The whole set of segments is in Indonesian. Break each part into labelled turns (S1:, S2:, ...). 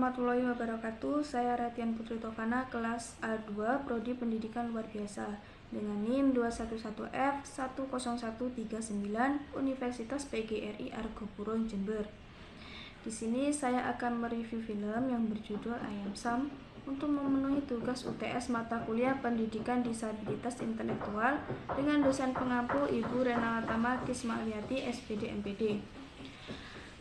S1: warahmatullahi wabarakatuh. Saya Ratian Putri Tovana, kelas A2, Prodi Pendidikan Luar Biasa, dengan NIM 211F10139 Universitas PGRI Argopuro, Jember. Di sini saya akan mereview film yang berjudul Ayam Sam untuk memenuhi tugas UTS mata kuliah Pendidikan Disabilitas Intelektual dengan dosen pengampu Ibu Renata Kismaliati, SPD MPD.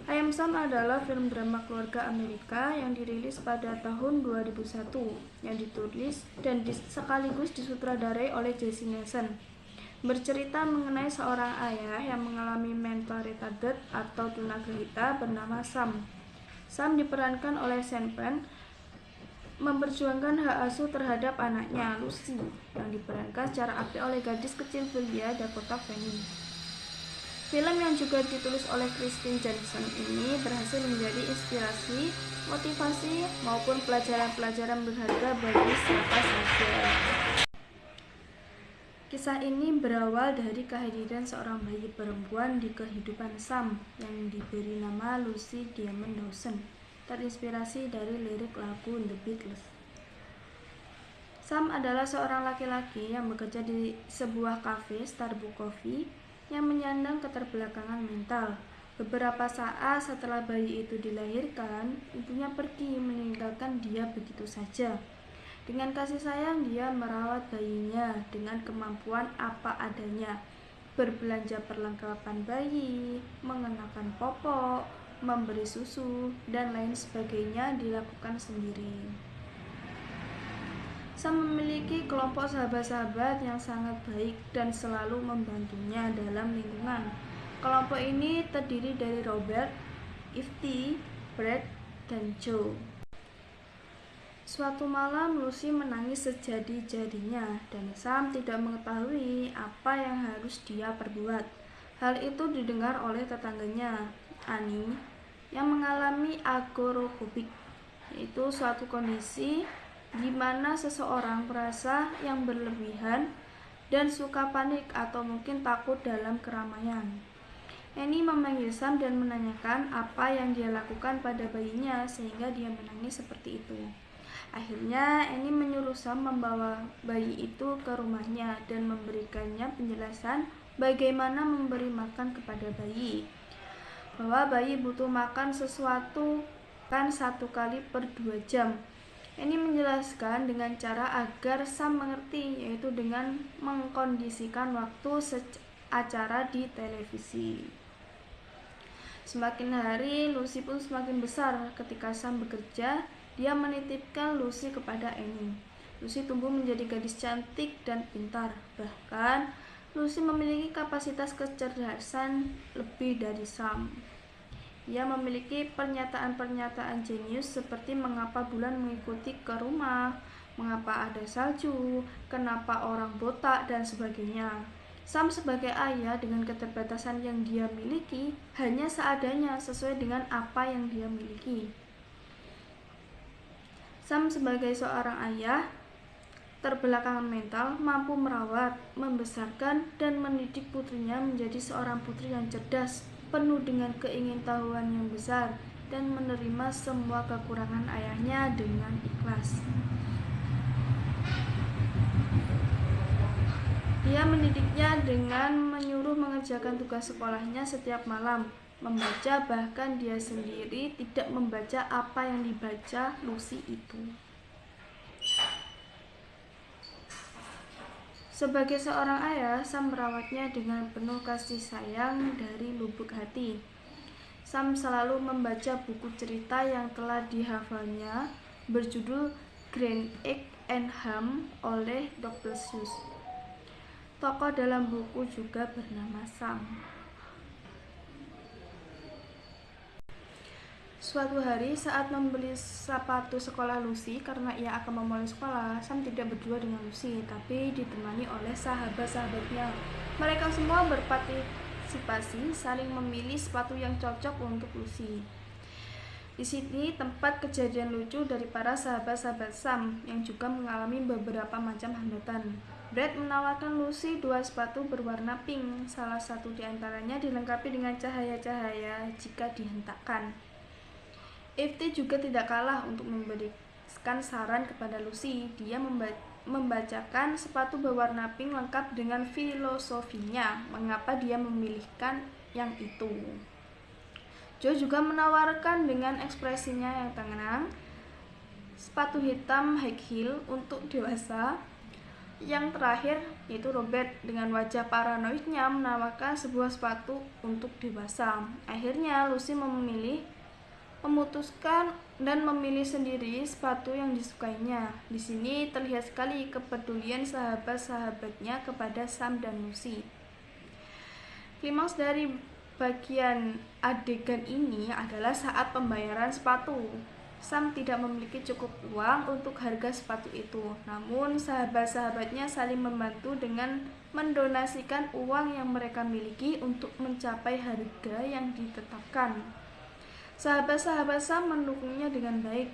S1: Ayam Sam adalah film drama keluarga Amerika yang dirilis pada tahun 2001 yang ditulis dan sekaligus disutradarai oleh Jesse Nelson. Bercerita mengenai seorang ayah yang mengalami mental retarded atau tunagrahita bernama Sam. Sam diperankan oleh Sean Penn memperjuangkan hak asuh terhadap anaknya, Lucy, yang diperankan secara apik oleh gadis kecil belia Dakota Fanning. Film yang juga ditulis oleh Kristen Johnson ini berhasil menjadi inspirasi, motivasi, maupun pelajaran-pelajaran berharga bagi siapa saja. Kisah ini berawal dari kehadiran seorang bayi perempuan di kehidupan Sam yang diberi nama Lucy Diamond Dawson, terinspirasi dari lirik lagu The Beatles. Sam adalah seorang laki-laki yang bekerja di sebuah kafe Starbucks Coffee yang menyandang keterbelakangan mental. Beberapa saat setelah bayi itu dilahirkan, ibunya pergi meninggalkan dia begitu saja. Dengan kasih sayang, dia merawat bayinya dengan kemampuan apa adanya, berbelanja perlengkapan bayi, mengenakan popok, memberi susu, dan lain sebagainya dilakukan sendiri. Sam memiliki kelompok sahabat-sahabat yang sangat baik dan selalu membantunya dalam lingkungan. Kelompok ini terdiri dari Robert, Ifty, Brad, dan Joe. Suatu malam Lucy menangis sejadi-jadinya dan Sam tidak mengetahui apa yang harus dia perbuat. Hal itu didengar oleh tetangganya, Annie, yang mengalami agorafobik, yaitu suatu kondisi di mana seseorang merasa yang berlebihan dan suka panik atau mungkin takut dalam keramaian. Annie memanggil Sam dan menanyakan apa yang dia lakukan pada bayinya sehingga dia menangis seperti itu. Akhirnya Annie menyuruh Sam membawa bayi itu ke rumahnya dan memberikannya penjelasan bagaimana memberi makan kepada bayi. Bahwa bayi butuh makan sesuatu kan 1 kali per 2 jam. Ini menjelaskan dengan cara agar Sam mengerti, yaitu dengan mengkondisikan waktu acara di televisi. Semakin hari, Lucy pun semakin besar. Ketika Sam bekerja, dia menitipkan Lucy kepada Annie. Lucy tumbuh menjadi gadis cantik dan pintar. Bahkan, Lucy memiliki kapasitas kecerdasan lebih dari Sam. Ia memiliki pernyataan-pernyataan jenius seperti mengapa bulan mengikuti ke rumah, mengapa ada salju, kenapa orang botak, dan sebagainya. Sam sebagai ayah dengan keterbatasan yang dia miliki hanya seadanya sesuai dengan apa yang dia miliki. Sam sebagai seorang ayah terbelakangan mental mampu merawat, membesarkan, dan mendidik putrinya menjadi seorang putri yang cerdas, penuh dengan keingintahuan yang besar, dan menerima semua kekurangan ayahnya dengan ikhlas. Dia mendidiknya dengan menyuruh mengerjakan tugas sekolahnya setiap malam, membaca, bahkan dia sendiri tidak membaca apa yang dibaca Lucy itu. Sebagai seorang ayah, Sam merawatnya dengan penuh kasih sayang dari lubuk hati. Sam selalu membaca buku cerita yang telah dihafalnya berjudul Grand Egg and Ham oleh Dr. Seuss. Tokoh dalam buku juga bernama Sam. Suatu hari saat membeli sepatu sekolah Lucy karena ia akan memulai sekolah, Sam tidak berdua dengan Lucy, tapi ditemani oleh sahabat-sahabatnya. Mereka semua berpartisipasi saling memilih sepatu yang cocok untuk Lucy. Di sini tempat kejadian lucu dari para sahabat-sahabat Sam yang juga mengalami beberapa macam hambatan. Brad menawarkan Lucy 2 sepatu berwarna pink, salah satu di antaranya dilengkapi dengan cahaya-cahaya jika dihentakkan. Ifty juga tidak kalah untuk memberikan saran kepada Lucy. Dia membacakan sepatu berwarna pink lengkap dengan filosofinya, mengapa dia memilihkan yang itu. Joe juga menawarkan dengan ekspresinya yang tenang sepatu hitam high heel untuk dewasa. Yang terakhir yaitu Robert dengan wajah paranoidnya menawarkan sebuah sepatu untuk dewasa. Akhirnya Lucy memutuskan dan memilih sendiri sepatu yang disukainya. Di sini terlihat sekali kepedulian sahabat-sahabatnya kepada Sam dan Lucy. Klimaks dari bagian adegan ini adalah saat pembayaran sepatu. Sam tidak memiliki cukup uang untuk harga sepatu itu, namun sahabat-sahabatnya saling membantu dengan mendonasikan uang yang mereka miliki untuk mencapai harga yang ditetapkan. Sahabat-sahabat Sam mendukungnya dengan baik,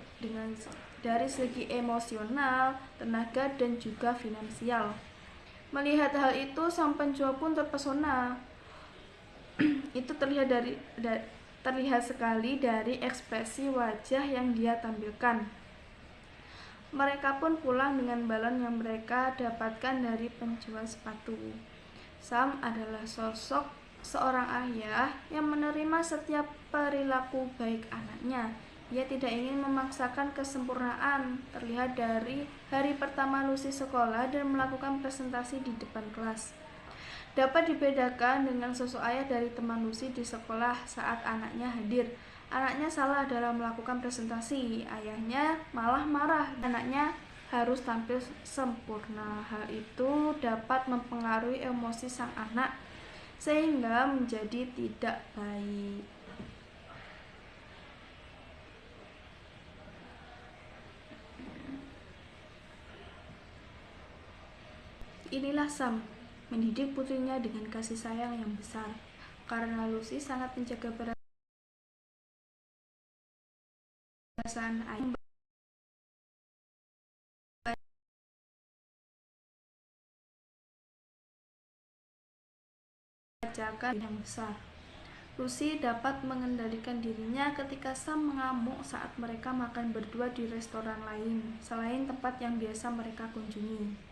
S1: dari segi emosional, tenaga, dan juga finansial. Melihat hal itu, sang penjual pun terpesona. Itu terlihat sekali dari ekspresi wajah yang dia tampilkan. Mereka pun pulang dengan balon yang mereka dapatkan dari penjual sepatu. Sam adalah sosok seorang ayah yang menerima setiap perilaku baik anaknya. Ia tidak ingin memaksakan kesempurnaan. Terlihat dari hari pertama Lucy sekolah dan melakukan presentasi di depan kelas. Dapat dibedakan dengan sosok ayah dari teman Lucy di sekolah saat anaknya hadir. Anaknya salah dalam melakukan presentasi, ayahnya malah marah. Anaknya harus tampil sempurna. Hal itu dapat mempengaruhi emosi sang anak sehingga menjadi tidak baik. Inilah Sam mendidik putrinya dengan kasih sayang yang besar. Karena Lucy sangat menjaga perasaan ayah, membacakan yang besar. Lucy dapat mengendalikan dirinya ketika Sam mengamuk saat mereka makan berdua di restoran lain, selain tempat yang biasa mereka kunjungi.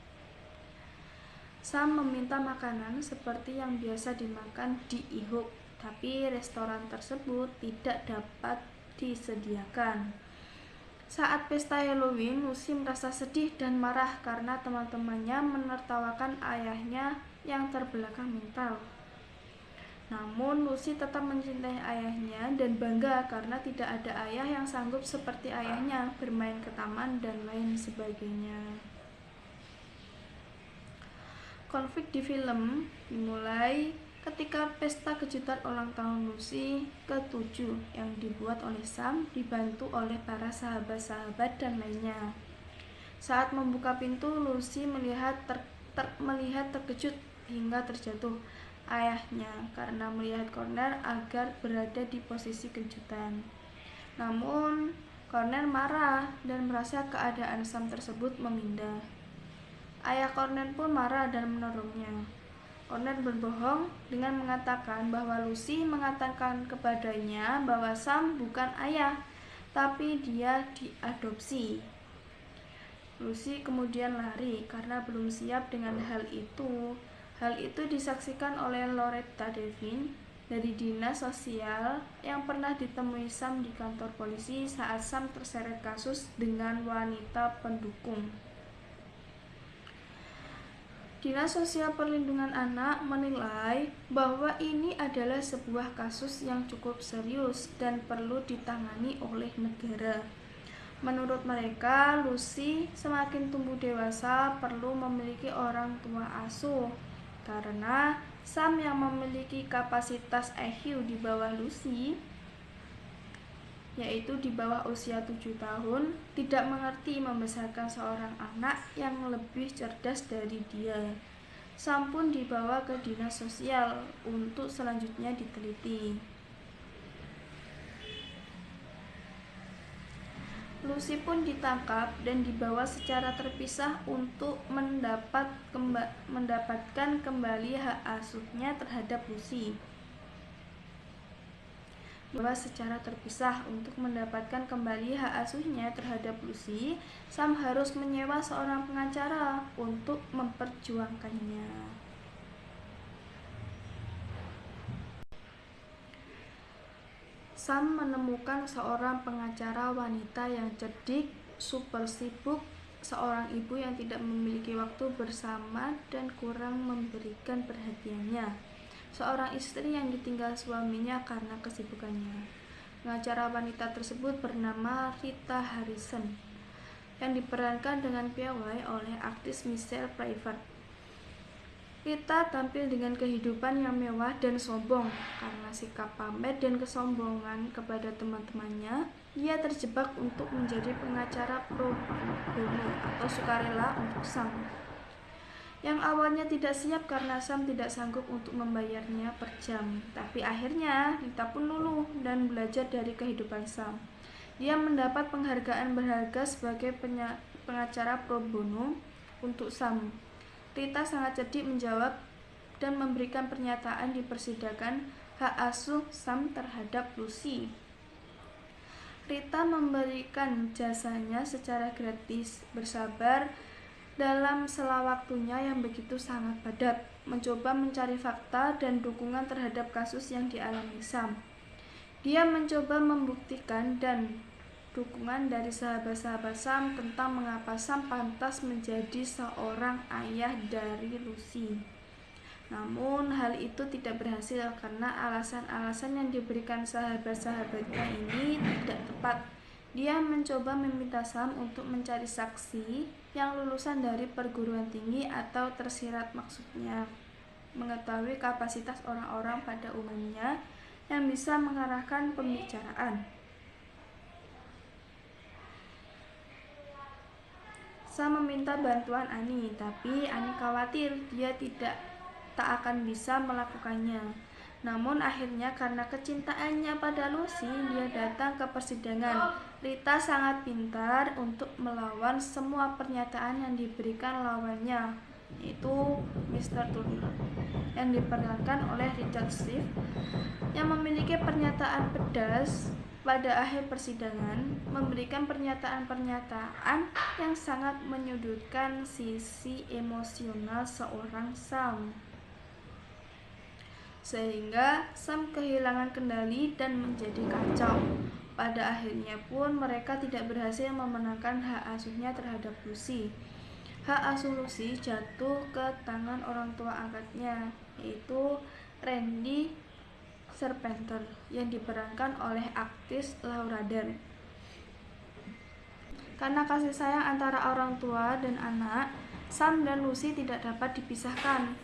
S1: Sam meminta makanan seperti yang biasa dimakan di IHOP, tapi restoran tersebut tidak dapat disediakan. Saat pesta Halloween, Lucy merasa sedih dan marah karena teman-temannya menertawakan ayahnya yang terbelakang mental. Namun Lucy tetap mencintai ayahnya dan bangga karena tidak ada ayah yang sanggup seperti ayahnya bermain ke taman dan lain sebagainya. Konflik di film dimulai ketika pesta kejutan ulang tahun Lucy ke-7 yang dibuat oleh Sam dibantu oleh para sahabat-sahabat dan lainnya. Saat membuka pintu, Lucy melihat terkejut hingga terjatuh ayahnya karena melihat Connor agar berada di posisi kejutan. Namun Connor marah dan merasa keadaan Sam tersebut memindah. Ayah Connor pun marah dan menorongnya. Connor berbohong dengan mengatakan bahwa Lucy mengatakan kepadanya bahwa Sam bukan ayah, tapi dia diadopsi. Lucy kemudian lari karena belum siap dengan hal itu. Hal itu disaksikan oleh Loretta Devine dari dinas sosial yang pernah ditemui Sam di kantor polisi saat Sam terseret kasus dengan wanita pendukung. Dinas Sosial Perlindungan Anak menilai bahwa ini adalah sebuah kasus yang cukup serius dan perlu ditangani oleh negara. Menurut mereka, Lucy semakin tumbuh dewasa perlu memiliki orang tua asuh karena Sam yang memiliki kapasitas IQ di bawah Lucy, yaitu di bawah usia 7 tahun, tidak mengerti membesarkan seorang anak yang lebih cerdas dari dia. Sam pun dibawa ke dinas sosial untuk selanjutnya diteliti. Lucy pun ditangkap dan dibawa secara terpisah untuk mendapatkan kembali hak asuhnya terhadap Lucy. bahwa secara terpisah untuk mendapatkan kembali hak asuhnya terhadap Lucy, Sam harus menyewa seorang pengacara untuk memperjuangkannya. Sam menemukan seorang pengacara wanita yang cerdik, super sibuk, seorang ibu yang tidak memiliki waktu bersama dan kurang memberikan perhatiannya, seorang istri yang ditinggal suaminya karena kesibukannya. Pengacara wanita tersebut bernama Rita Harrison, yang diperankan dengan piawai oleh aktris Michelle Pfeiffer. Rita tampil dengan kehidupan yang mewah dan sombong. Karena sikap pamer dan kesombongan kepada teman-temannya, ia terjebak untuk menjadi pengacara pro bono atau sukarela untuk Sam, yang awalnya tidak siap karena Sam tidak sanggup untuk membayarnya per jam. Tapi akhirnya Rita pun luluh dan belajar dari kehidupan Sam. Dia mendapat penghargaan berharga sebagai pengacara pro bono untuk Sam. Rita sangat cerdik menjawab dan memberikan pernyataan di persidangan hak asuh Sam terhadap Lucy. Rita memberikan jasanya secara gratis, bersabar dalam sela waktunya yang begitu sangat padat, mencoba mencari fakta dan dukungan terhadap kasus yang dialami Sam. Dia mencoba membuktikan dan dukungan dari sahabat-sahabat Sam tentang mengapa Sam pantas menjadi seorang ayah dari Lucy. Namun hal itu tidak berhasil karena alasan-alasan yang diberikan sahabat-sahabatnya ini tidak tepat. Dia mencoba meminta Sam untuk mencari saksi yang lulusan dari perguruan tinggi atau tersirat, maksudnya mengetahui kapasitas orang-orang pada umumnya yang bisa mengarahkan pembicaraan. Sam meminta bantuan Annie, tapi Annie khawatir dia tak akan bisa melakukannya. Namun akhirnya karena kecintaannya pada Lucy, dia datang ke persidangan. Rita sangat pintar untuk melawan semua pernyataan yang diberikan lawannya, yaitu Mr. Turner, yang diperankan oleh Richard Schiff, yang memiliki pernyataan pedas pada akhir persidangan, memberikan pernyataan-pernyataan yang sangat menyudutkan sisi emosional seorang Sam, sehingga Sam kehilangan kendali dan menjadi kacau. Pada akhirnya pun mereka tidak berhasil memenangkan hak asuhnya terhadap Lucy. Hak asuh Lucy jatuh ke tangan orang tua angkatnya, yaitu Randy Serpenter, yang diperankan oleh aktris Laura Dern. Karena kasih sayang antara orang tua dan anak, Sam dan Lucy tidak dapat dipisahkan.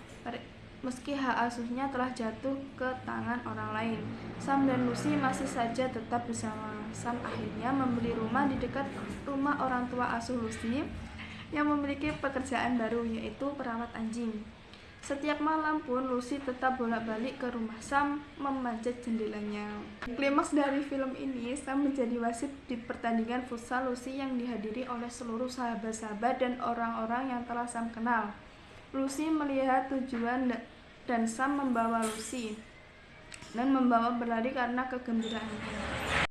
S1: Meski hak asuhnya telah jatuh ke tangan orang lain, Sam dan Lucy masih saja tetap bersama. Sam akhirnya membeli rumah di dekat rumah orang tua asuh Lucy, yang memiliki pekerjaan baru, yaitu perawat anjing. Setiap malam pun Lucy tetap bolak-balik ke rumah Sam, memanjat jendelanya. Klimaks dari film ini, Sam menjadi wasit di pertandingan futsal Lucy yang dihadiri oleh seluruh sahabat-sahabat dan orang-orang yang telah Sam kenal. Lucy melihat tujuan dan Sam membawa Lucy dan membawa berlari karena kegembiraannya.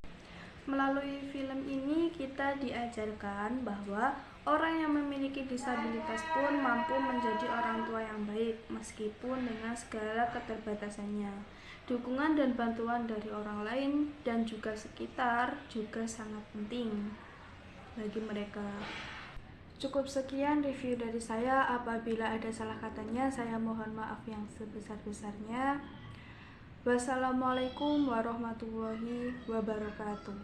S1: Melalui film ini kita diajarkan bahwa orang yang memiliki disabilitas pun mampu menjadi orang tua yang baik meskipun dengan segala keterbatasannya. Dukungan dan bantuan dari orang lain dan juga sekitar juga sangat penting bagi mereka. Cukup sekian review dari saya. Apabila ada salah katanya, saya mohon maaf yang sebesar-besarnya. Wassalamualaikum warahmatullahi wabarakatuh.